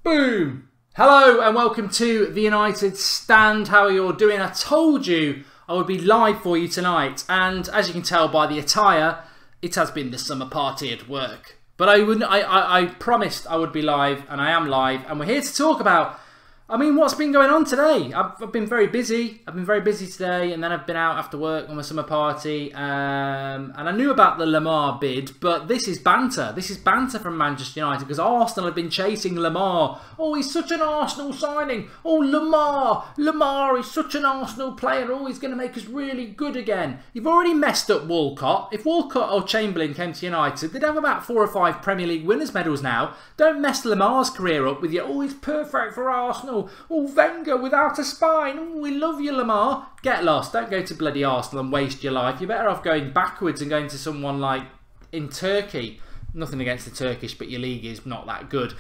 Boom! Hello and welcome to the United Stand. How are you all doing? I told you I would be live for you tonight, and as you can tell by the attire, it has been the summer party at work. But I promised I would be live, and I am live, and we're here to talk about, what's been going on today? I've been very busy. I've been very busy today, and then I've been out after work on my summer party, and I knew about the Lemar bid, but this is banter. This is banter from Manchester United, because Arsenal have been chasing Lemar. Oh, he's such an Arsenal signing. Oh, Lemar is such an Arsenal player. Oh, he's going to make us really good again. You've already messed up Walcott. If Walcott or Chamberlain came to United, they'd have about 4 or 5 Premier League winners' medals now. Don't mess Lemar's career up with your, oh, he's perfect for Arsenal. Oh, Wenger without a spine. Oh, we love you, Lemar. Get lost. Don't go to bloody Arsenal and waste your life. You're better off going backwards and going to someone like in Turkey. Nothing against the Turkish, but your league is not that good.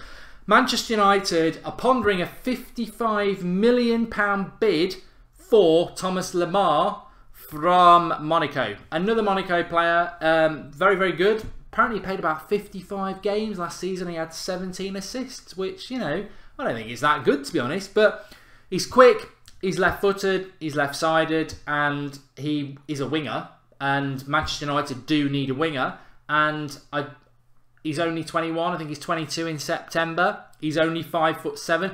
Manchester United are pondering a £55 million bid for Thomas Lemar from Monaco. Another Monaco player, very, very good. Apparently he played about 55 games last season. He had 17 assists, which, you know, I don't think it's that good, to be honest, but he's quick, he's left-footed, he's left-sided, and he is a winger, and Manchester United do need a winger, and he's only 21, I think he's 22 in September, he's only 5'7".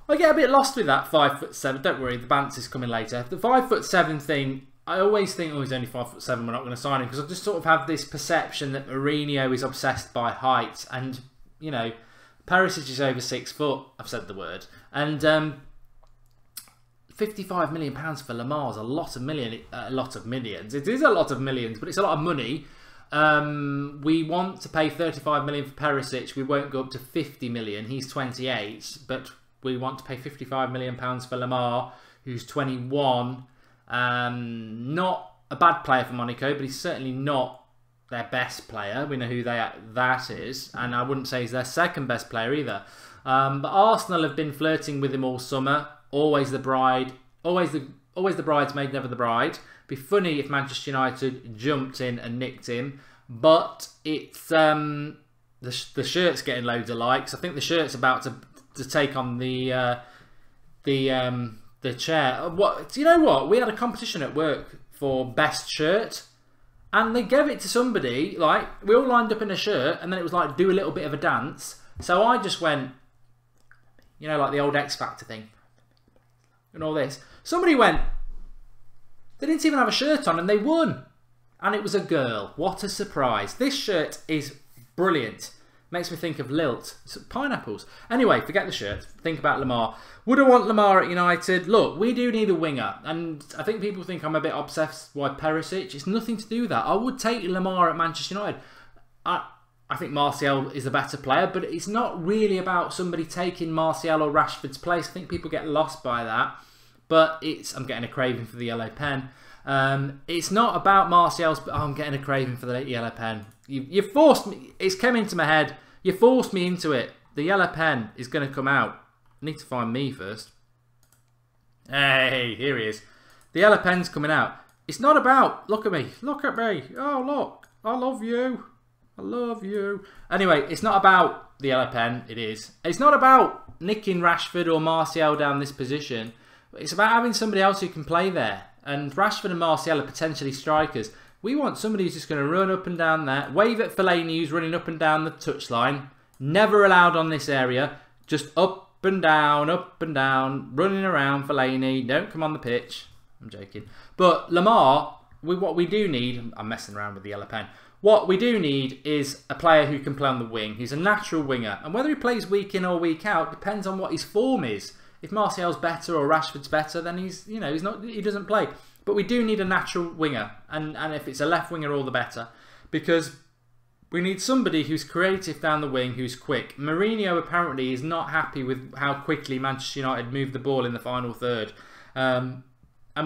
I get a bit lost with that 5'7", don't worry, the bounce is coming later. The 5'7" thing, I always think, oh, he's only 5'7", we're not going to sign him, because I just sort of have this perception that Mourinho is obsessed by height, and, you know, Perisic is over 6 foot, I've said the word, and £55 million for Lemar is a lot of millions. It is a lot of millions, but it's a lot of money. We want to pay 35 million for Perisic. We won't go up to 50 million. He's 28, but we want to pay 55 million pounds for Lemar, who's 21. Not a bad player for Monaco, but he's certainly not their best player. We know who that is, and I wouldn't say he's their second best player either. But Arsenal have been flirting with him all summer. Always the bride, always the bridesmaid, never the bride. Be funny if Manchester United jumped in and nicked him, but it's the shirt's getting loads of likes. I think the shirt's about to take on the chair. What do you know? What, we had a competition at work for best shirt. And they gave it to somebody, like, we all lined up in a shirt, and then it was like, do a little bit of a dance. So I just went, you know, like the old X Factor thing, and all this. Somebody went, they didn't even have a shirt on, and they won. And it was a girl. What a surprise. This shirt is brilliant. Makes me think of Lilt. It's pineapples. Anyway, forget the shirt. Think about Lemar. Would I want Lemar at United? Look, we do need a winger. And I think people think I'm a bit obsessed with Perisic. It's nothing to do with that. I would take Lemar at Manchester United. I think Martial is a better player, but it's not really about somebody taking Martial or Rashford's place. I think people get lost by that. But I'm getting a craving for the yellow pen. It's not about Martial's, but I'm getting a craving for the yellow pen. You forced me. It's come into my head. You forced me into it. The yellow pen is going to come out. I need to find me first. Hey, here he is. The yellow pen's coming out. It's not about, look at me. Look at me. Oh, look. I love you. I love you. Anyway, it's not about the yellow pen. It is. It's not about nicking Rashford or Martial down this position. It's about having somebody else who can play there. And Rashford and Martial are potentially strikers. We want somebody who's just going to run up and down there. Wave at Fellaini who's running up and down the touchline. Never allowed on this area. Just up and down, running around Fellaini. Don't come on the pitch. I'm joking. But Lemar, what we do need, I'm messing around with the yellow pen. What we do need is a player who can play on the wing. He's a natural winger. And whether he plays week in or week out depends on what his form is. If Martial's better or Rashford's better, then he doesn't play. But we do need a natural winger, and if it's a left winger, all the better, because we need somebody who's creative down the wing, who's quick. Mourinho apparently is not happy with how quickly Manchester United moved the ball in the final third, and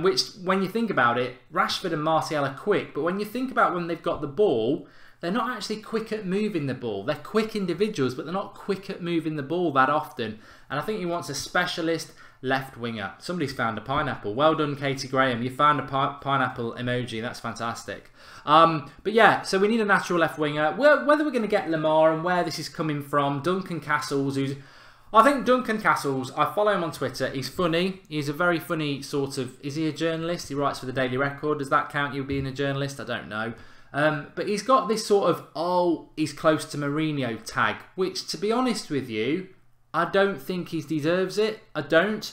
which, when you think about it, Rashford and Martial are quick, but when you think about when they've got the ball, they're not actually quick at moving the ball. They're quick individuals, but they're not quick at moving the ball that often. And I think he wants a specialist left winger. Somebody's found a pineapple. Well done, Katie Graham. You found a pineapple emoji. That's fantastic. But yeah, so we need a natural left winger. Whether we're going to get Lemar and where this is coming from, Duncan Castles, who's I think Duncan Castles, I follow him on Twitter. He's funny. He's a very funny sort of... Is he a journalist? He writes for the Daily Record. Does that count you being a journalist? I don't know. But he's got this sort of, oh, he's close to Mourinho tag, which, to be honest with you, I don't think he deserves it. I don't.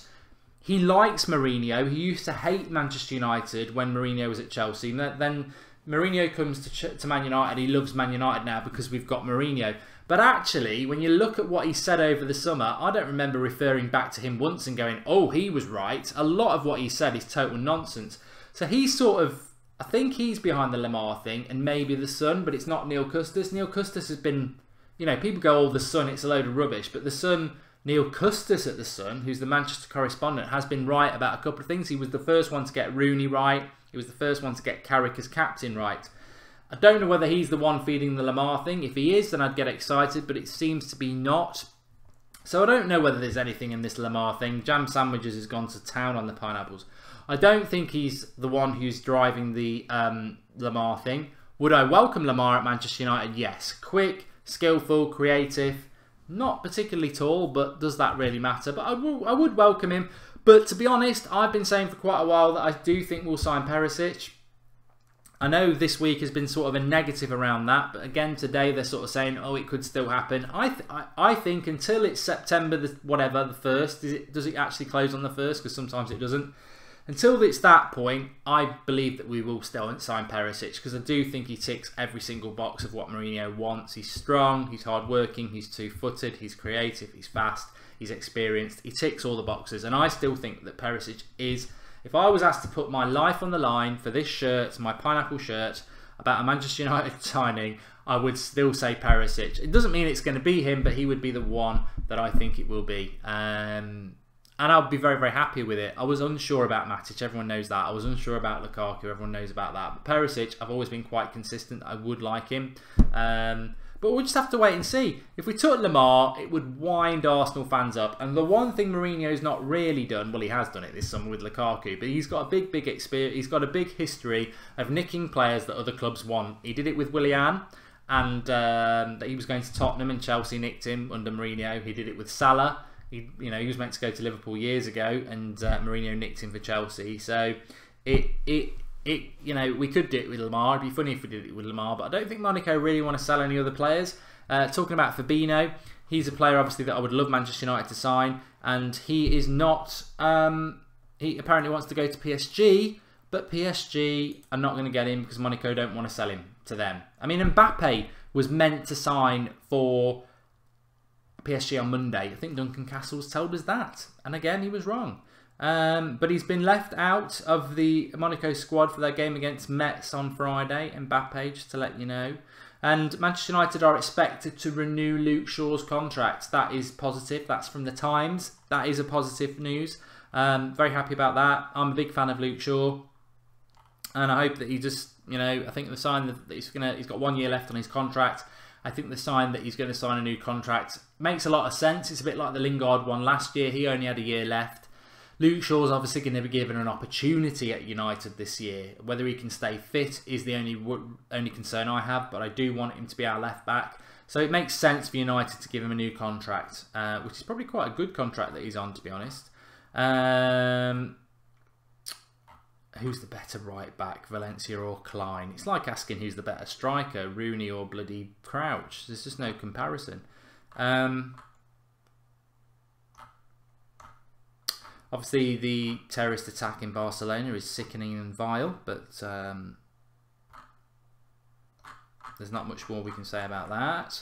He likes Mourinho. He used to hate Manchester United when Mourinho was at Chelsea. Then Mourinho comes to Man United. He loves Man United now because we've got Mourinho. But actually, when you look at what he said over the summer, I don't remember referring back to him once and going, oh, he was right. A lot of what he said is total nonsense. So he's sort of, I think he's behind the Lemar thing and maybe the Sun, but it's not Neil Custis. Neil Custis has been, you know, people go, oh, the Sun, it's a load of rubbish. But the Sun, Neil Custis at the Sun, who's the Manchester correspondent, has been right about a couple of things. He was the first one to get Rooney right. He was the first one to get Carrick as captain right. I don't know whether he's the one feeding the Lemar thing. If he is, then I'd get excited, but it seems to be not. So I don't know whether there's anything in this Lemar thing. Jam Sandwiches has gone to town on the pineapples. I don't think he's the one who's driving the Lemar thing. Would I welcome Lemar at Manchester United? Yes. Quick, skillful, creative. Not particularly tall, but does that really matter? But I would welcome him. But to be honest, I've been saying for quite a while that I do think we'll sign Perisic. I know this week has been sort of a negative around that, but again today they're sort of saying, oh, it could still happen. I think until it's September the 1st, does it actually close on the 1st? Because sometimes it doesn't. Until it's that point, I believe that we will still sign Perisic, because I do think he ticks every single box of what Mourinho wants. He's strong, he's hard-working, he's two-footed, he's creative, he's fast, he's experienced. He ticks all the boxes, and I still think that Perisic is... If I was asked to put my life on the line for this shirt, my pineapple shirt, about a Manchester United signing, I would still say Perisic. It doesn't mean it's going to be him, but he would be the one that I think it will be. And I'll be very, very happy with it. I was unsure about Matic, everyone knows that. I was unsure about Lukaku, everyone knows about that. But Perisic, I've always been quite consistent. I would like him. But we'll just have to wait and see. If we took Lemar, it would wind Arsenal fans up. And the one thing Mourinho's not really done, well, he has done it this summer with Lukaku, but he's got a big experience. He's got a big history of nicking players that other clubs want. He did it with Willian, and he was going to Tottenham and Chelsea nicked him under Mourinho. He did it with Salah. He was meant to go to Liverpool years ago, and Mourinho nicked him for Chelsea. So we could do it with Lemar. It'd be funny if we did it with Lemar, but I don't think Monaco really want to sell any other players. Talking about Fabinho, he's a player obviously that I would love Manchester United to sign, and he is not. He apparently wants to go to PSG, but PSG are not going to get him because Monaco don't want to sell him to them. I mean, Mbappe was meant to sign for PSG on Monday. I think Duncan Castles told us that, and again he was wrong. But he's been left out of the Monaco squad for their game against Metz on Friday. Mbappe, just to let you know. And Manchester United are expected to renew Luke Shaw's contract. That is positive. That's from the Times. That is a positive news. Very happy about that. I'm a big fan of Luke Shaw, and I hope that he just, I think the sign that he's got 1 year left on his contract. I think the sign that he's going to sign a new contract makes a lot of sense. It's a bit like the Lingard one last year. He only had a year left. Luke Shaw's obviously going to be given an opportunity at United this year. Whether he can stay fit is the only concern I have, but I do want him to be our left back. So it makes sense for United to give him a new contract, which is probably quite a good contract that he's on, to be honest. Who's the better right back, Valencia or Klein? It's like asking who's the better striker, Rooney or bloody Crouch. There's just no comparison. Obviously, the terrorist attack in Barcelona is sickening and vile, but there's not much more we can say about that.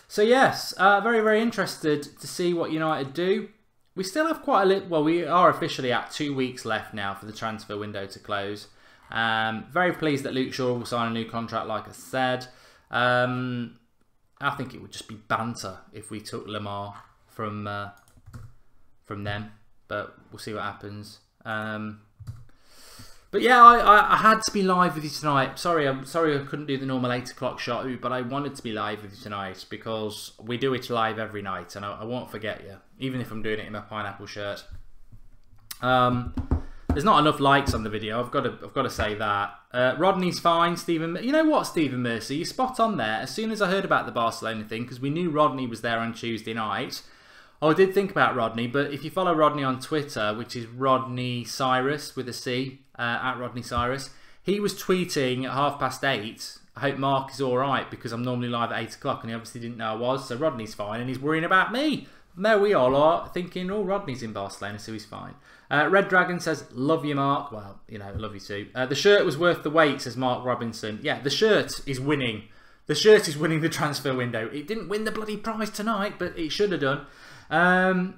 So yes, very, very interested to see what United do. We still have quite a little... Well, we are officially at 2 weeks left now for the transfer window to close. Very pleased that Luke Shaw will sign a new contract, like I said. I think it would just be banter if we took Lemar from them. But we'll see what happens. But yeah, I had to be live with you tonight. Sorry I couldn't do the normal 8 o'clock shot, but I wanted to be live with you tonight because we do it live every night, and I won't forget you, even if I'm doing it in my pineapple shirt. There's not enough likes on the video. I've got to say that. Rodney's fine. Stephen, you know what, Stephen Mercer, you're spot on there. As soon as I heard about the Barcelona thing, because we knew Rodney was there on Tuesday night. Oh, I did think about Rodney, but if you follow Rodney on Twitter, which is Rodney Cyrus with a C, at Rodney Cyrus, he was tweeting at 8:30, I hope Mark is alright because I'm normally live at 8 o'clock, and he obviously didn't know I was, so Rodney's fine, and he's worrying about me. There we all are, thinking, oh, Rodney's in Barcelona, so he's fine. Red Dragon says, love you, Mark. Well, you know, love you too. The shirt was worth the wait, says Mark Robinson. Yeah, the shirt is winning. The shirt is winning the transfer window. It didn't win the bloody prize tonight, but it should have done.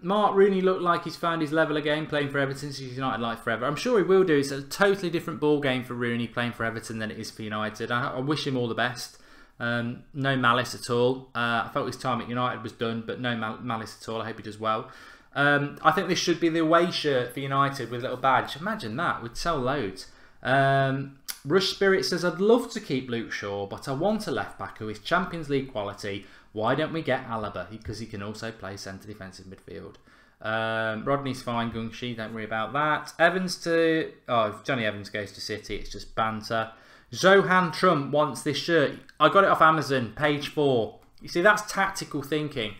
Mark Rooney looked like he's found his level again playing for Everton. He's United like forever. I'm sure he will do. It's a totally different ball game for Rooney playing for Everton than it is for United. I wish him all the best. No malice at all. I felt his time at United was done, but no malice at all. I hope he does well. I think this should be the away shirt for United with a little badge. Imagine that. We'd sell loads. Rush Spirit says, I'd love to keep Luke Shaw, but I want a left back who is Champions League quality. Why don't we get Alaba? Because he can also play centre defensive midfield. Rodney's fine, Gungshi, don't worry about that. Evans to... Oh, if Johnny Evans goes to City, it's just banter. Zohan Trump wants this shirt. I got it off Amazon, page 4. You see, that's tactical thinking.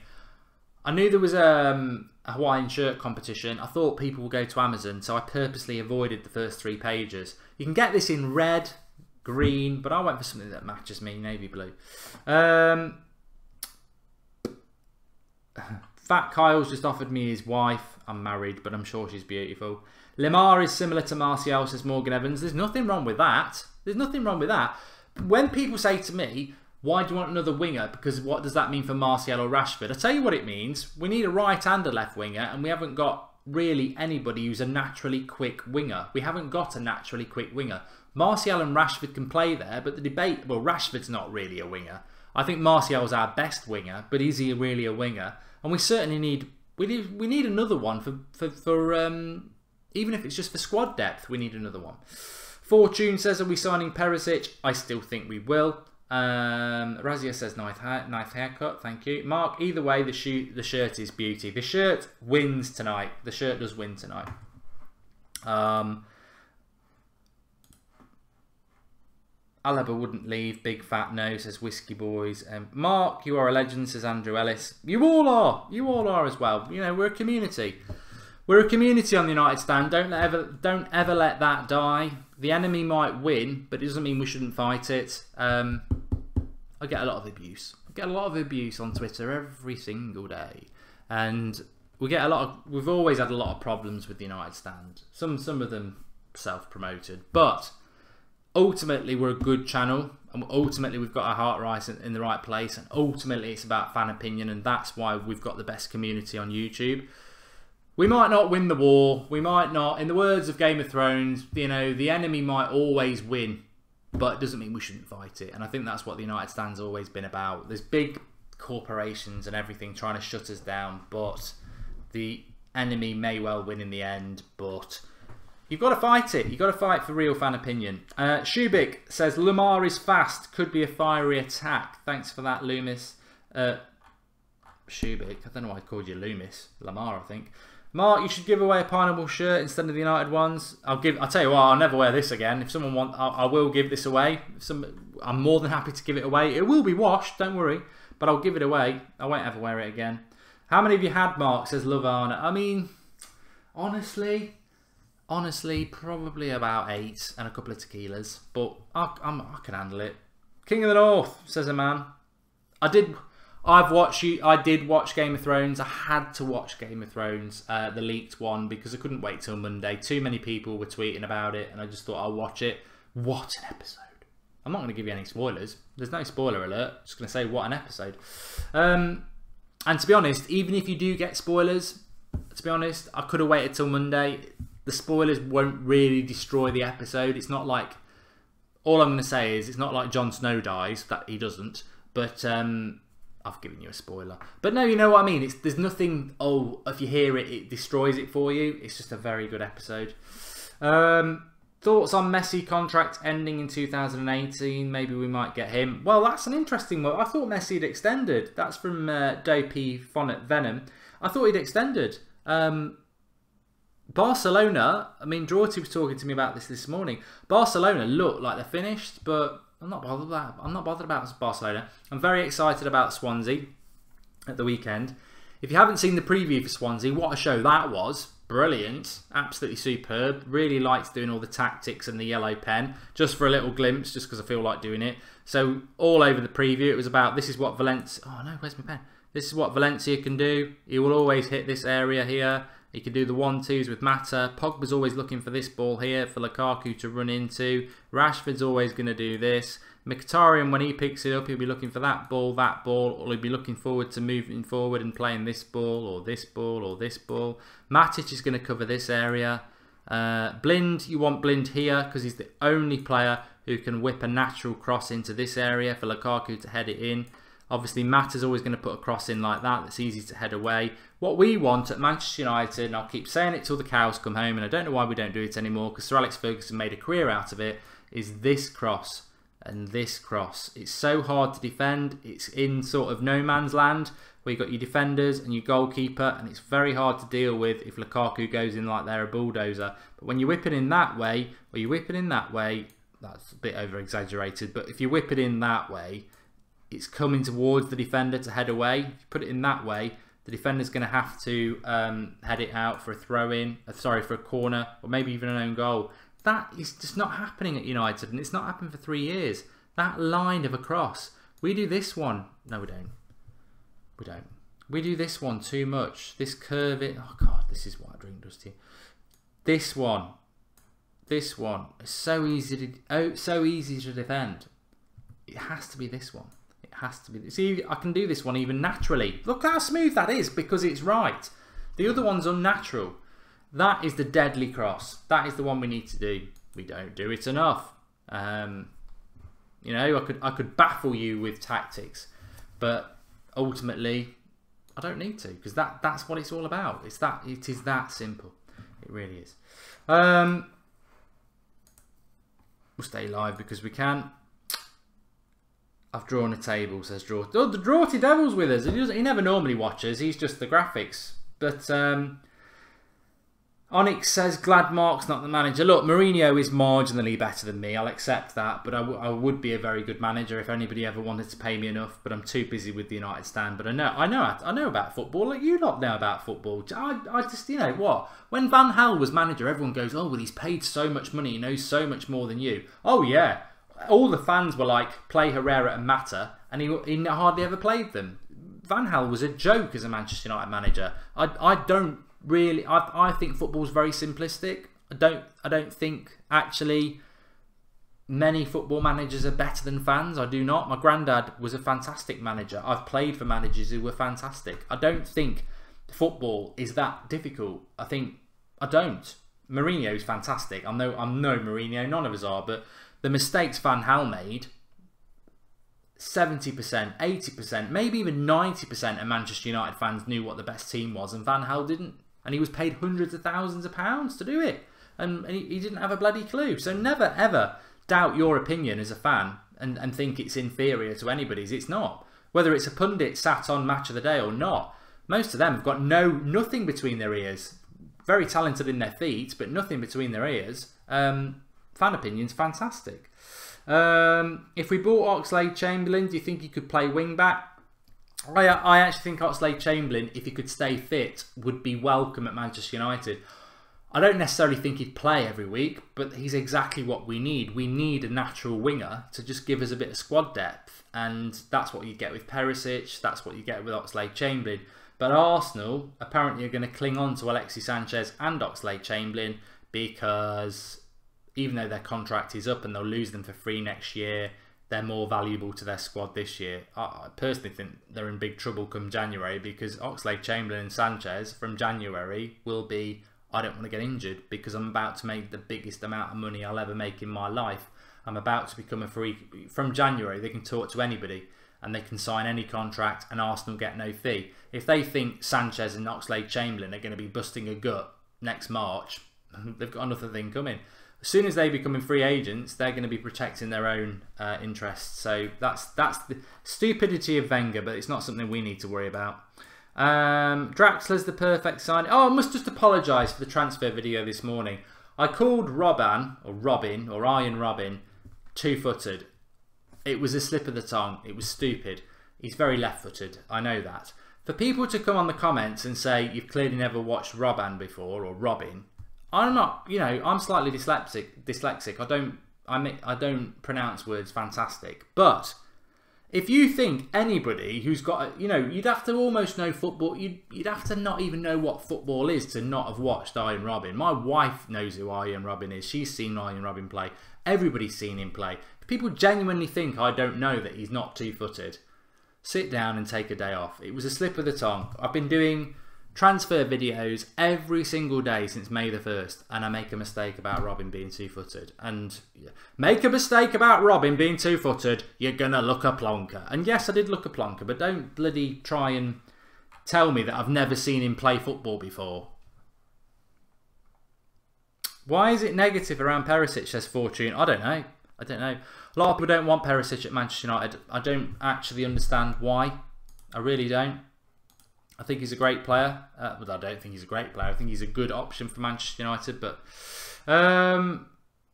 I knew there was a Hawaiian shirt competition. I thought people would go to Amazon, so I purposely avoided the first 3 pages. You can get this in red, green, but I went for something that matches me, navy blue. Fat Kyle's just offered me his wife. I'm married, but I'm sure she's beautiful. Lemar is similar to Martial, says Morgan Evans. There's nothing wrong with that. There's nothing wrong with that. When people say to me, why do you want another winger? Because what does that mean for Martial or Rashford? I tell you what it means. We need a right and a left winger, and we haven't got really anybody who's a naturally quick winger. We haven't got a naturally quick winger. Martial and Rashford can play there, but the debate, well, Rashford's not really a winger. I think Martial's our best winger, but is he really a winger? And we certainly need, we need another one for even if it's just for squad depth, we need another one. Fortune says, are we signing Perisic? I still think we will. Razia says, nice haircut, thank you. Mark, either way, the shirt is beauty. The shirt wins tonight. The shirt does win tonight. Alaba wouldn't leave. Big fat no, says Whiskey Boys. Mark, you are a legend, says Andrew Ellis. You all are. You all are as well. You know, we're a community. We're a community on the United Stand. Don't ever let that die. The enemy might win, but it doesn't mean we shouldn't fight it. I get a lot of abuse. I get a lot of abuse on Twitter every single day, and we've always had a lot of problems with the United Stand. Some of them self-promoted, but ultimately we're a good channel, and ultimately we've got our heart right in the right place, and ultimately it's about fan opinion, and that's why we've got the best community on YouTube. We might not win the war, we might not, in the words of Game of Thrones, you know, the enemy might always win, but it doesn't mean we shouldn't fight it. And I think that's what the United Stand's always been about. There's big corporations and everything trying to shut us down, but the enemy may well win in the end, but you've got to fight it. You've got to fight for real fan opinion. Shubik says, Lemar is fast, could be a fiery attack. Thanks for that, Loomis. Shubik, I don't know why I called you Loomis. Lemar, I think. Mark, you should give away a pineapple shirt instead of the United ones. I'll tell you what, I'll never wear this again. If someone wants, I will give this away. I'm more than happy to give it away. It will be washed, don't worry, but I'll give it away. I won't ever wear it again. How many of you had, Mark? Says Lovana. I mean, honestly, probably about 8 and a couple of tequilas, but I can handle it. King of the North, says a man. I did watch Game of Thrones. I had to watch Game of Thrones, the leaked one, because I couldn't wait till Monday. Too many people were tweeting about it, and I just thought I'll watch it. What an episode. I'm not going to give you any spoilers. There's no spoiler alert. I'm just going to say what an episode. And to be honest, even if you do get spoilers, to be honest, I could have waited till Monday. The spoilers won't really destroy the episode. It's not like... All I'm going to say is it's not like Jon Snow dies. That he doesn't. But... I've given you a spoiler. But no, you know what I mean? There's nothing, oh, if you hear it, it destroys it for you. It's just a very good episode. Thoughts on Messi contract ending in 2018? Maybe we might get him. Well, that's an interesting one. I thought Messi had extended. That's from Dopey Fonnet Venom. I thought he'd extended. Barcelona, I mean, Drawty was talking to me about this morning. Barcelona look like they're finished, but... I'm not bothered about Barcelona. I'm very excited about Swansea at the weekend. If you haven't seen the preview for Swansea, what a show that was. Brilliant. Absolutely superb. Really liked doing all the tactics and the yellow pen. Just for a little glimpse, just because I feel like doing it. So all over the preview, it was about this is what Valencia... Oh no, where's my pen? This is what Valencia can do. He will always hit this area here. He can do the 1-2s with Mata. Pogba's always looking for this ball here for Lukaku to run into. Rashford's always going to do this. Mkhitaryan, when he picks it up, he'll be looking for that ball, or he'll be looking forward to moving forward and playing this ball, or this ball, or this ball. Matic is going to cover this area. Blind, you want Blind here, because he's the only player who can whip a natural cross into this area for Lukaku to head it in. Obviously, Mata's always going to put a cross in like that. That's easy to head away. What we want at Manchester United, and I'll keep saying it till the cows come home, and I don't know why we don't do it anymore, because Sir Alex Ferguson made a career out of it, is this cross and this cross. It's so hard to defend. It's in sort of no man's land, where you've got your defenders and your goalkeeper, and it's very hard to deal with if Lukaku goes in like they're a bulldozer. But when you whip it in that way, or you whip it in that way, that's a bit over-exaggerated, but if you whip it in that way, it's coming towards the defender to head away. If you put it in that way, the defender's going to have to head it out for a throw-in, for a corner, or maybe even an own goal. That is just not happening at United, and it's not happened for 3 years. That line of a cross. We do this one. No, we don't. We don't. We do this one too much. This curve it. Oh, God, this is what I drink, does to you. This one. This one. It's so easy to defend. It has to be this one. It has to be. See, I can do this one even naturally. Look how smooth that is, because it's right. The other one's unnatural. That is the deadly cross. That is the one we need to do. We don't do it enough. You know, I could baffle you with tactics, but ultimately, I don't need to, because that's what it's all about. It is that simple. It really is. We'll stay live because we can. I've drawn a table, says Draw. Oh, the Drawty Devil's with us. He never normally watches. He's just the graphics. But Onyx says glad Mark's not the manager. Look, Mourinho is marginally better than me. I'll accept that. But I would be a very good manager if anybody ever wanted to pay me enough. But I'm too busy with the United stand. But I know about football. Like, you lot know about football. I just, you know what? When Van Gaal was manager, everyone goes, oh, well, he's paid so much money. He knows so much more than you. Oh, yeah. All the fans were like, play Herrera and Mata. And he hardly ever played them. Van Gaal was a joke as a Manchester United manager. I don't really. I think football's very simplistic. I don't think actually many football managers are better than fans. I do not. My granddad was a fantastic manager. I've played for managers who were fantastic. I don't think football is that difficult. I don't. Mourinho's fantastic. I'm no Mourinho. None of us are. But the mistakes Van Gaal made, 70%, 80%, maybe even 90% of Manchester United fans knew what the best team was, and Van Gaal didn't. And he was paid hundreds of thousands of pounds to do it. And he didn't have a bloody clue. So never, ever doubt your opinion as a fan and think it's inferior to anybody's. It's not. Whether it's a pundit sat on Match of the Day or not, most of them have got nothing between their ears. Very talented in their feet, but nothing between their ears. Fan opinion's fantastic. If we bought Oxlade-Chamberlain, do you think he could play wing-back? I actually think Oxlade-Chamberlain, if he could stay fit, would be welcome at Manchester United. I don't necessarily think he'd play every week, but he's exactly what we need. We need a natural winger to just give us a bit of squad depth, and that's what you get with Perisic, that's what you get with Oxlade-Chamberlain. But Arsenal apparently are going to cling on to Alexis Sanchez and Oxlade-Chamberlain because even though their contract is up and they'll lose them for free next year, they're more valuable to their squad this year. I personally think they're in big trouble come January, because Oxlade-Chamberlain and Sanchez from January will be, I don't want to get injured because I'm about to make the biggest amount of money I'll ever make in my life. I'm about to become a free. From January, they can talk to anybody and they can sign any contract and Arsenal get no fee. If they think Sanchez and Oxlade-Chamberlain are going to be busting a gut next March, they've got another thing coming. As soon as they become free agents, they're going to be protecting their own interests. So that's the stupidity of Wenger, but it's not something we need to worry about. Draxler's the perfect sign. Oh, I must just apologise for the transfer video this morning. I called Robin, or Iron Robin, two-footed. It was a slip of the tongue. It was stupid. He's very left-footed. I know that. For people to come on the comments and say you've clearly never watched Robin before, or Robin, I'm not, you know, I'm slightly dyslexic. I don't pronounce words fantastic. But if you think anybody who's got, you know, you'd have to almost know football. You'd have to not even know what football is to not have watched Iron Robin. My wife knows who Iron Robin is. She's seen Iron Robin play. Everybody's seen him play. If people genuinely think I don't know that he's not two-footed, sit down and take a day off. It was a slip of the tongue. I've been doing transfer videos every single day since May the 1st, and I make a mistake about Robin being two-footed. And make a mistake about Robin being two-footed, you're gonna look a plonker. And yes, I did look a plonker, but don't bloody try and tell me that I've never seen him play football before. Why is it negative around Perisic, says Fortune? I don't know. I don't know. A lot of people don't want Perisic at Manchester United. I don't actually understand why. I really don't. I think he's a great player. But I don't think he's a great player. I think he's a good option for Manchester United. But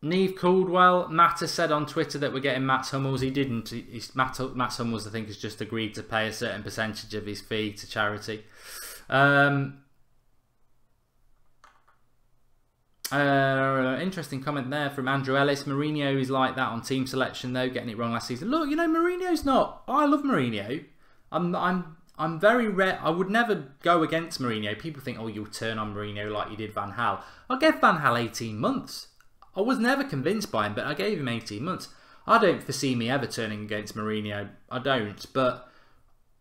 Neve Caldwell, Matt has said on Twitter that we're getting Mats Hummels. He didn't. Mats Hummels, I think, has just agreed to pay a certain percentage of his fee to charity. Interesting comment there from Andrew Ellis. Mourinho is like that on team selection though, getting it wrong last season. Look, you know, Mourinho's not. I love Mourinho. I'm very rare. I would never go against Mourinho. People think, oh, you'll turn on Mourinho like you did Van Gaal. I gave Van Gaal 18 months. I was never convinced by him, but I gave him 18 months. I don't foresee me ever turning against Mourinho. I don't, but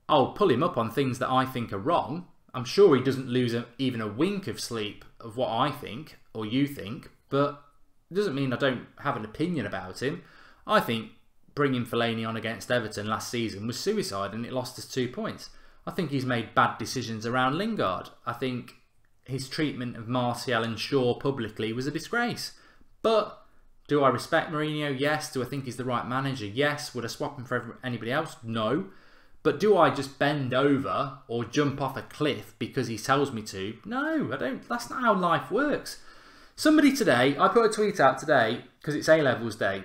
I'll pull him up on things that I think are wrong. I'm sure he doesn't lose even a wink of sleep of what I think or you think, but it doesn't mean I don't have an opinion about him. I think bringing Fellaini on against Everton last season was suicide and it lost us 2 points. I think he's made bad decisions around Lingard. I think his treatment of Martial and Shaw publicly was a disgrace. But do I respect Mourinho? Yes. Do I think he's the right manager? Yes. Would I swap him for anybody else? No. But do I just bend over or jump off a cliff because he tells me to? No, I don't. That's not how life works. Somebody today, I put a tweet out today because it's A-levels day.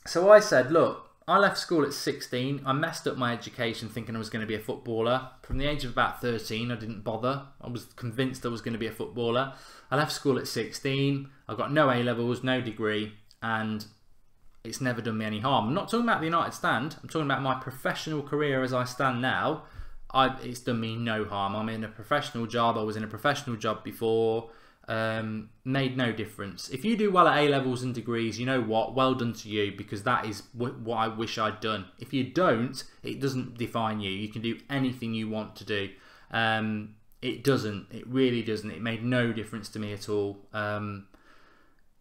So I said, look, I left school at 16. I messed up my education thinking I was going to be a footballer. From the age of about 13, I didn't bother. I was convinced I was going to be a footballer. I left school at 16. I got no A-levels, no degree, and it's never done me any harm. I'm not talking about the United stand. I'm talking about my professional career as I stand now. It's done me no harm. I'm in a professional job. I was in a professional job before. Made no difference. If you do well at A-levels and degrees, you know what? Well done to you, because that is what I wish I'd done. If you don't, it doesn't define you. You can do anything you want to do. It doesn't. It really doesn't. It made no difference to me at all.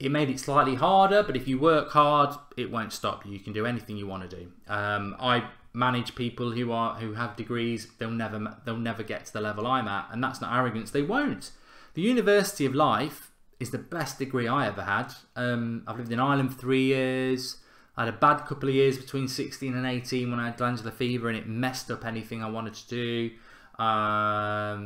It made it slightly harder, but if you work hard, it won't stop you. You can do anything you want to do. I manage people who have degrees. They'll never get to the level I'm at, and that's not arrogance. They won't. The University of Life is the best degree I ever had. I've lived in Ireland for 3 years. I had a bad couple of years between 16 and 18 when I had glandular fever, and it messed up anything I wanted to do. I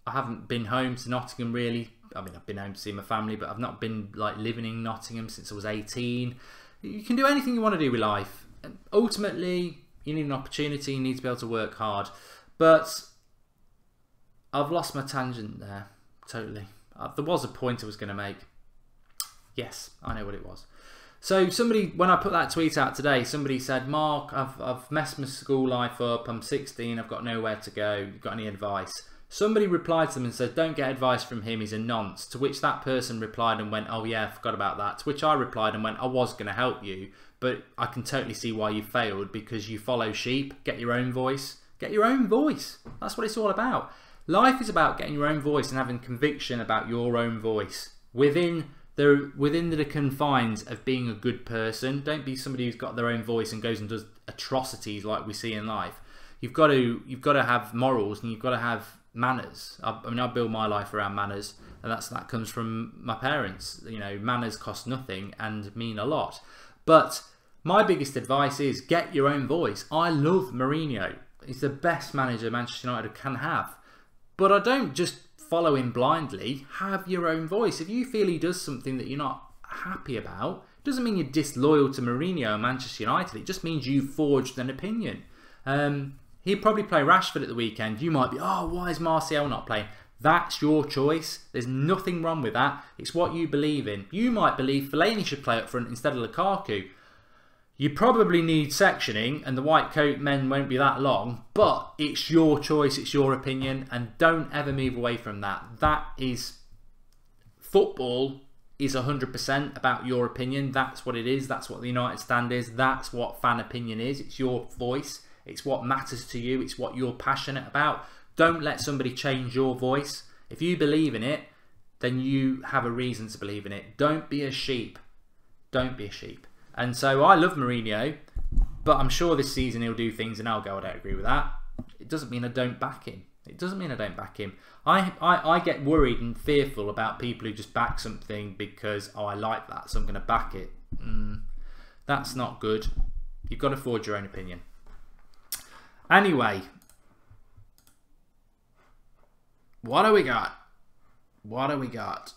haven't been home to Nottingham really. I mean, I've been home to see my family, but I've not been like living in Nottingham since I was 18. You can do anything you want to do with life. And ultimately, you need an opportunity. You need to be able to work hard. But I've lost my tangent there, totally. There was a point I was going to make. Yes, I know what it was. So somebody, when I put that tweet out today, somebody said, Mark, I've messed my school life up. I'm 16. I've got nowhere to go. You got any advice? Somebody replied to them and said, don't get advice from him, he's a nonce. To which that person replied and went, oh yeah, I forgot about that. To which I replied and went, I was going to help you, but I can totally see why you failed, because you follow sheep. Get your own voice. Get your own voice. That's what it's all about. Life is about getting your own voice and having conviction about your own voice within the confines of being a good person. Don't be somebody who's got their own voice and goes and does atrocities like we see in life. You've got to have morals, and you've got to have manners. I mean, I build my life around manners, and that comes from my parents. You know, manners cost nothing and mean a lot. But my biggest advice is get your own voice. I love Mourinho. He's the best manager Manchester United can have. But I don't just follow him blindly. Have your own voice. If you feel he does something that you're not happy about, it doesn't mean you're disloyal to Mourinho and Manchester United. It just means you've forged an opinion. He'd probably play Rashford at the weekend. You might be, oh, why is Martial not playing? That's your choice. There's nothing wrong with that. It's what you believe in. You might believe Fellaini should play up front instead of Lukaku. You probably need sectioning, and the white coat men won't be that long, but it's your choice, it's your opinion, and don't ever move away from that. That is, football is 100% about your opinion. That's what it is. That's what the United stand is. That's what fan opinion is. It's your voice. It's what matters to you. It's what you're passionate about. Don't let somebody change your voice. If you believe in it, then you have a reason to believe in it. Don't be a sheep. Don't be a sheep. And so I love Mourinho, but I'm sure this season he'll do things and I'll go, I don't agree with that. It doesn't mean I don't back him. It doesn't mean I don't back him. I get worried and fearful about people who just back something because, oh, I like that, so I'm going to back it. That's not good. You've got to forge your own opinion. Anyway, what do we got? What do we got?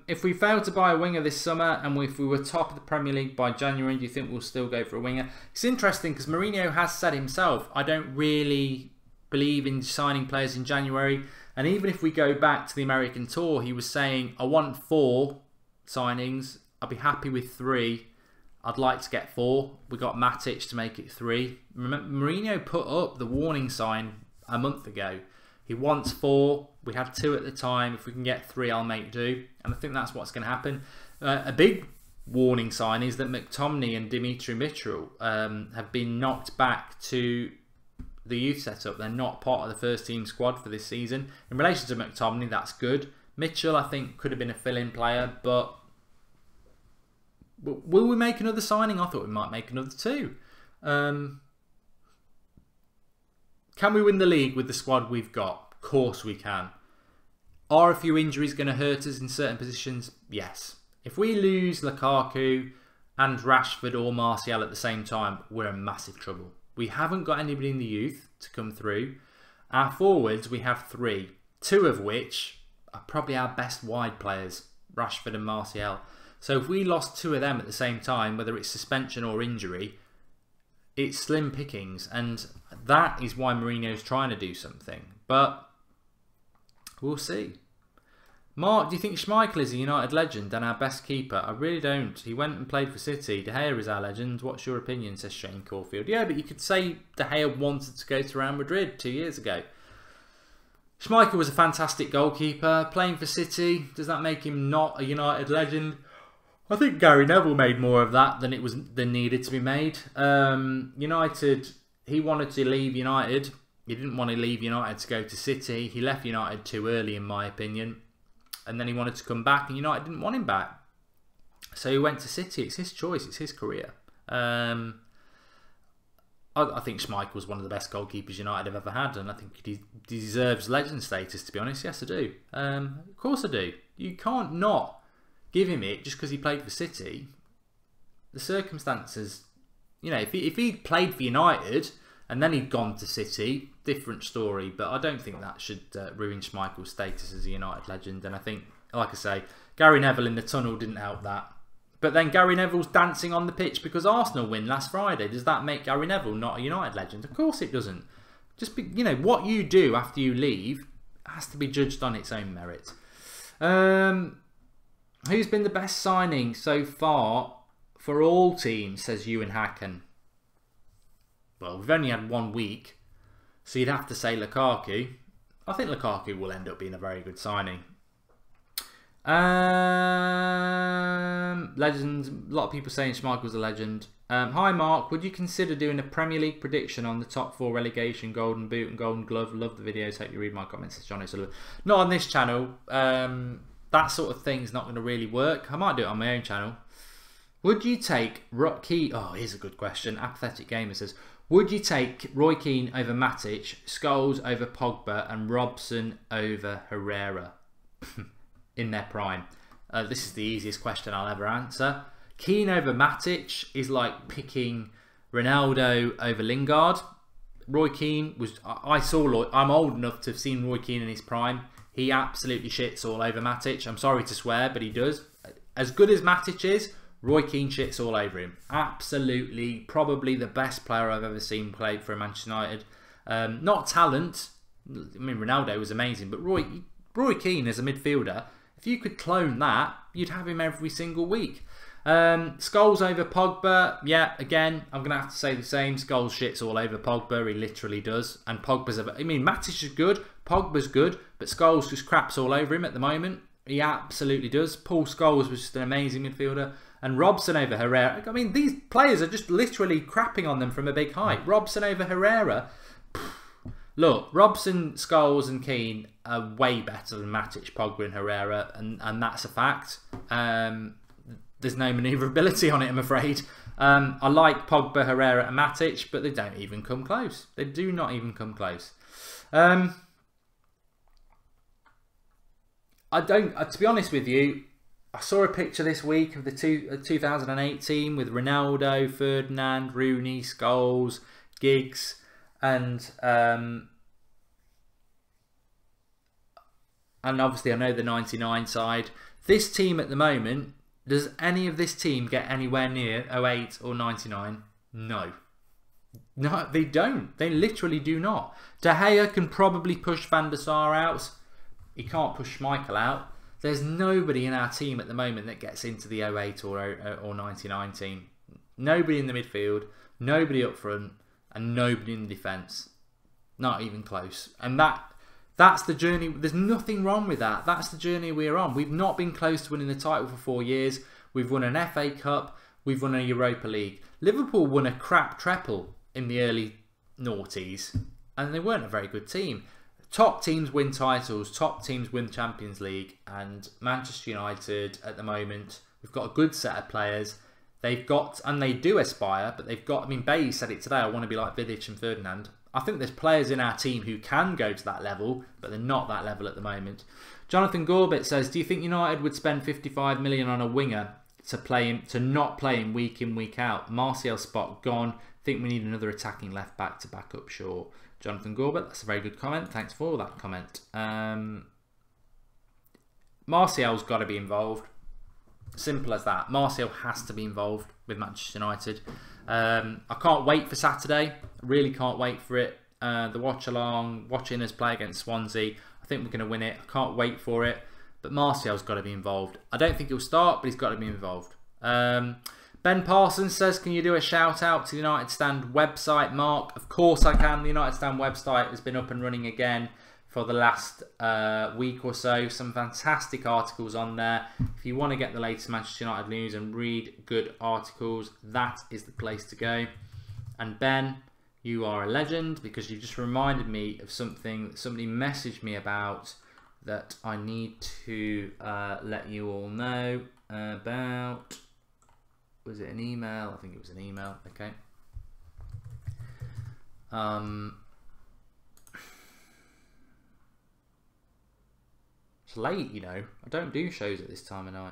If we fail to buy a winger this summer and if we were top of the Premier League by January, do you think we'll still go for a winger? It's interesting because Mourinho has said himself, I don't really believe in signing players in January. And even if we go back to the American tour, he was saying, I want 4 signings. I'll be happy with 3. I'd like to get 4. We got Matic to make it 3. Remember, Mourinho put up the warning sign a month ago. He wants 4. We had 2 at the time. If we can get 3, I'll make do. And I think that's what's going to happen. A big warning sign is that McTominay and Dimitri Mitchell have been knocked back to the youth setup. They're not part of the first team squad for this season. In relation to McTominay, that's good. Mitchell, I think, could have been a fill-in player, but will we make another signing? I thought we might make another 2. Can we win the league with the squad we've got? Of course we can. Are a few injuries going to hurt us in certain positions? Yes. If we lose Lukaku and Rashford or Martial at the same time, we're in massive trouble. We haven't got anybody in the youth to come through. Our forwards, we have 3. 2 of which are probably our best wide players, Rashford and Martial. So if we lost 2 of them at the same time, whether it's suspension or injury, it's slim pickings, and that is why Mourinho's trying to do something. But we'll see. Mark, do you think Schmeichel is a United legend and our best keeper? I really don't. He went and played for City. De Gea is our legend. What's your opinion, says Shane Caulfield. Yeah, but you could say De Gea wanted to go to Real Madrid 2 years ago. Schmeichel was a fantastic goalkeeper. Playing for City, does that make him not a United legend? I think Gary Neville made more of that than needed to be made. United, he wanted to leave United. He didn't want to leave United to go to City. He left United too early, in my opinion. And then he wanted to come back, and United didn't want him back. So he went to City. It's his choice. It's his career. I think Schmeichel's one of the best goalkeepers United have ever had, and I think he deserves legend status, to be honest. Yes, I do. Of course I do. You can't not give him it just because he played for City. The circumstances, you know, if he'd played for United and then he'd gone to City, different story. But I don't think that should ruin Schmeichel's status as a United legend. And I think, like I say, Gary Neville in the tunnel didn't help that. But then Gary Neville's dancing on the pitch because Arsenal win last Friday. Does that make Gary Neville not a United legend? Of course it doesn't. You know, what you do after you leave has to be judged on its own merit. Who's been the best signing so far for all teams, says Ewan Hacken. Well, we've only had 1 week, so you'd have to say Lukaku. I think Lukaku will end up being a very good signing. Legends. A lot of people saying Schmeichel's a legend. Hi Mark, would you consider doing a Premier League prediction on the top 4 relegation, Golden Boot and Golden Glove? Love the videos. Hope you read my comments. Says Johnny Sullivan. Not on this channel. That sort of thing's not going to really work. I might do it on my own channel. Would you take Rocky? Oh, here's a good question. Apathetic Gamer says, would you take Roy Keane over Matic, Scholes over Pogba, and Robson over Herrera in their prime? This is the easiest question I'll ever answer. Keane over Matic is like picking Ronaldo over Lingard. Roy Keane was... I'm old enough to have seen Roy Keane in his prime. He absolutely shits all over Matic. I'm sorry to swear, but he does. As good as Matic is, Roy Keane shits all over him. Absolutely, probably the best player I've ever seen play for Manchester United. Not talent. I mean, Ronaldo was amazing, but Roy Keane as a midfielder, if you could clone that, you'd have him every single week. Scholes over Pogba, yeah, again, I'm going to have to say the same. Scholes shits all over Pogba, he literally does. And Pogba's, I mean, Matic is good, Pogba's good, but Scholes just craps all over him at the moment. He absolutely does. Paul Scholes was just an amazing midfielder. And Robson over Herrera. I mean, these players are just literally crapping on them from a big height. Robson over Herrera. Look, Robson, Scholes and Keane are way better than Matic, Pogba and Herrera. And that's a fact. There's no manoeuvrability on it, I'm afraid. I like Pogba, Herrera and Matic, but they don't even come close. They do not even come close. To be honest with you, I saw a picture this week of the 2008 team with Ronaldo, Ferdinand, Rooney, Scholes, Giggs, and obviously I know the 99 side. This team at the moment, does any of this team get anywhere near 08 or 99? No. No, they don't. They literally do not. De Gea can probably push Van der Sar out. He can't push Schmeichel out. There's nobody in our team at the moment that gets into the 08 or 99 team. Nobody in the midfield, nobody up front, and nobody in the defence. Not even close. And that's the journey. There's nothing wrong with that. That's the journey we're on. We've not been close to winning the title for 4 years. We've won an FA Cup. We've won a Europa League. Liverpool won a crap treble in the early noughties, and they weren't a very good team. Top teams win titles, top teams win Champions League, and Manchester United at the moment, we've got a good set of players. They've got, and they do aspire, but they've got, I mean, Bailly said it today, I want to be like Vidic and Ferdinand. I think there's players in our team who can go to that level, but they're not that level at the moment. Jonathan Gorbett says, do you think United would spend 55 million on a winger to not play him week in, week out? Martial spot gone. Think we need another attacking left back to back up Shaw. Jonathan Gorbett, that's a very good comment. Thanks for that comment. Martial's got to be involved. Simple as that. Martial has to be involved with Manchester United. I can't wait for Saturday. I really can't wait for it. The watch along, watching us play against Swansea. I think we're going to win it. I can't wait for it. But Martial's got to be involved. I don't think he'll start, but he's got to be involved. Ben Parsons says, can you do a shout out to the United Stand website, Mark? Of course I can. The United Stand website has been up and running again for the last week or so. Some fantastic articles on there. If you want to get the latest Manchester United news and read good articles, that is the place to go. And Ben, you are a legend because you just reminded me of something that somebody messaged me about that I need to let you all know about. Was it an email? I think it was an email. Okay. It's late, you know. I don't do shows at this time of night.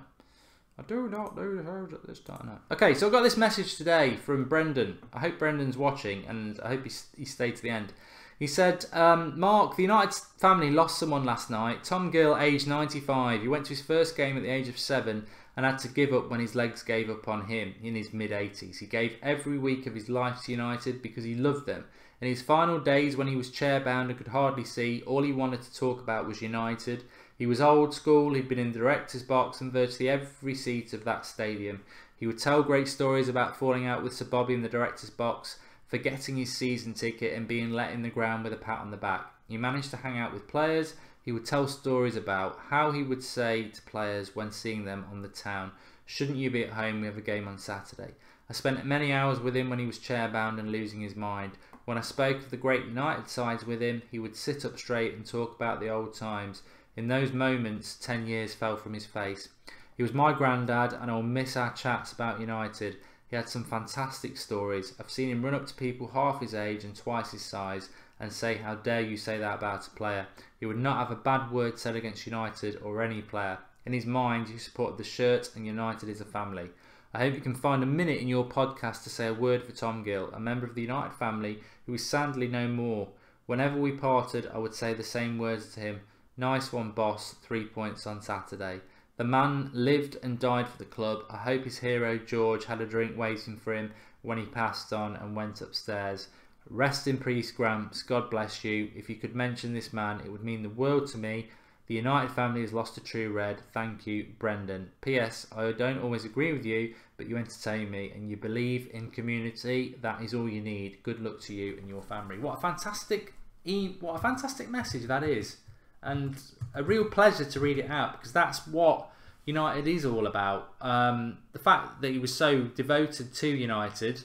I do not do shows at this time of night. Okay, so I got this message today from Brendan. I hope Brendan's watching, and I hope he stayed to the end. He said, Mark, the United family lost someone last night. Tom Gill, aged 95. He went to his first game at the age of 7 and had to give up when his legs gave up on him in his mid-80s. He gave every week of his life to United because he loved them. In his final days when he was chair-bound and could hardly see, all he wanted to talk about was United. He was old school, he'd been in the director's box and virtually every seat of that stadium. He would tell great stories about falling out with Sir Bobby in the director's box, forgetting his season ticket and being let in the ground with a pat on the back. He managed to hang out with players. He would tell stories about how he would say to players when seeing them on the town, shouldn't you be at home, we have a game on Saturday. I spent many hours with him when he was chair-bound and losing his mind. When I spoke of the great United sides with him, he would sit up straight and talk about the old times. In those moments, 10 years fell from his face. He was my granddad and I'll miss our chats about United. He had some fantastic stories. I've seen him run up to people half his age and twice his size and say, how dare you say that about a player. He would not have a bad word said against United or any player. In his mind, he supported the shirt and United is a family. I hope you can find a minute in your podcast to say a word for Tom Gill, a member of the United family who is sadly no more. Whenever we parted, I would say the same words to him. Nice one, boss. 3 points on Saturday. The man lived and died for the club. I hope his hero George had a drink waiting for him when he passed on and went upstairs. Rest in peace, Gramps. God bless you. If you could mention this man, it would mean the world to me. The United family has lost a true red. Thank you, Brendan. P.S. I don't always agree with you, but you entertain me and you believe in community. That is all you need. Good luck to you and your family. What a fantastic message that is. And a real pleasure to read it out, because that's what United is all about. The fact that he was so devoted to United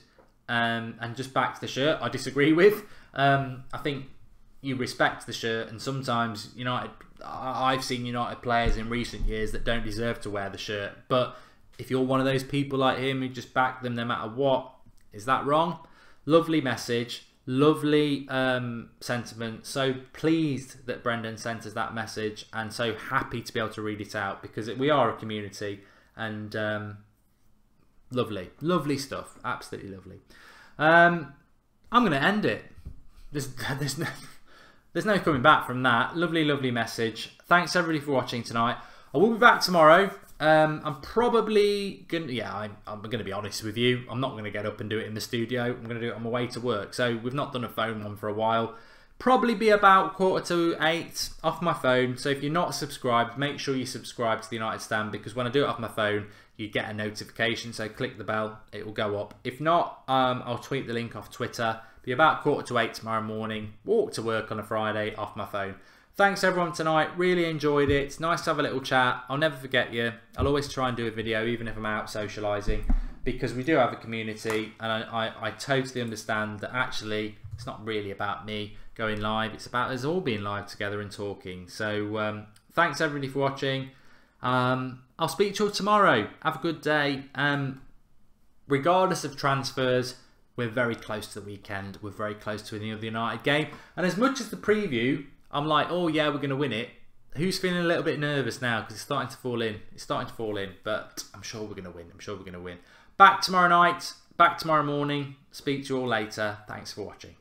and just backed the shirt, I disagree with. I think you respect the shirt, and sometimes I've seen United players in recent years that don't deserve to wear the shirt. But if you're one of those people like him who just back them no matter what, is that wrong? Lovely message, lovely sentiment. So pleased that Brendan sent us that message, and so happy to be able to read it out, because we are a community, and lovely stuff, absolutely lovely. I'm going to end it. There's no coming back from that. Lovely message. Thanks everybody for watching tonight. I will be back tomorrow. I'm probably gonna, I'm gonna be honest with you. I'm not gonna get up and do it in the studio. I'm gonna do it on my way to work. So we've not done a phone one for a while. Probably be about 7:45 off my phone. So if you're not subscribed, make sure you subscribe to the United Stand, because when I do it off my phone, you get a notification. So click the bell, it will go up. If not, I'll tweet the link off Twitter. Be about 7:45 tomorrow morning. Walk to work on a Friday off my phone. Thanks everyone tonight. Really enjoyed it. It's nice to have a little chat. I'll never forget you. I'll always try and do a video, even if I'm out socialising, because we do have a community, and I totally understand that actually it's not really about me going live. It's about us all being live together and talking. So thanks everybody for watching. I'll speak to you all tomorrow. Have a good day. Regardless of transfers, we're very close to the weekend. We're very close to another United game. And as much as the preview, I'm like, oh yeah, we're going to win it. Who's feeling a little bit nervous now? Because it's starting to fall in. It's starting to fall in. But I'm sure we're going to win. I'm sure we're going to win. Back tomorrow night. Back tomorrow morning. Speak to you all later. Thanks for watching.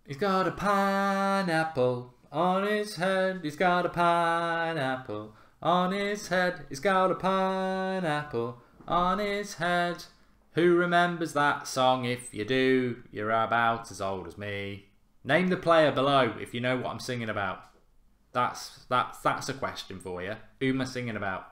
He's got a pineapple on his head. He's got a pineapple on his head. He's got a pineapple on his head. Who remembers that song? If you do, you're about as old as me. Name the player below if you know what I'm singing about. That's a question for you. Who am I singing about?